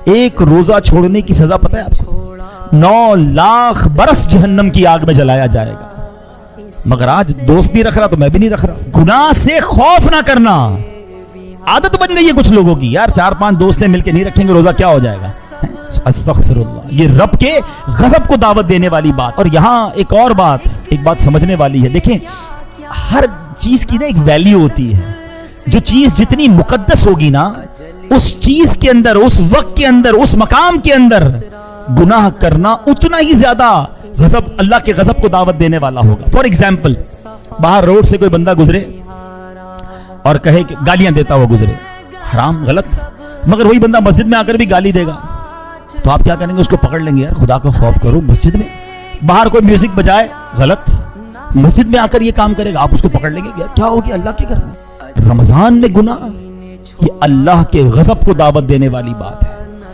ایک روزہ چھوڑنے کی سزا پتہ ہے آپ کو؟ 9 لاکھ برس جہنم کی آگ میں جلایا جائے گا. مگر آج دوست نہیں رکھ رہا تو میں بھی نہیں رکھ رہا. گناہ سے خوف نہ کرنا عادت بن گئی ہے کچھ لوگوں کی. یار 4-5 دوستیں مل کے نہیں رکھیں گے روزہ کیا ہو جائے گا؟ استغفر اللہ. یہ رب کے غضب کو دعوت دینے والی بات. اور یہاں ایک اور بات سمجھنے والی ہے. دیکھیں ہر چیز کی نا ایک ویلیو ہوتی ہے. جو چیز جتنی مقدس ہوگی نا اس چیز کے اندر، اس وقت کے اندر، اس مقام کے اندر گناہ کرنا اتنا ہی زیادہ غضب، اللہ کے غضب کو دعوت دینے والا ہوگا. فار ایگزامپل باہر روڈ سے کوئی بندہ گزرے اور کہے کہ گالیاں دیتا ہوا گزرے، حرام، غلط. مگر وہی بندہ مسجد میں آ کر بھی گالی دے گا تو آپ کیا کریں گے؟ اس کو پکڑ لیں گے. یار خدا کا خوف کرو. مسجد میں باہر کوئی میوزک بجائے، غلط. مسجد میں آ کر یہ کام کرے گا، آپ اس کو پکڑ لیں گے. کیا ہو گیا؟ اللہ کے گھر میں رمضان میں گناہ، یہ اللہ کے غضب کو دعوت دینے والی بات ہے.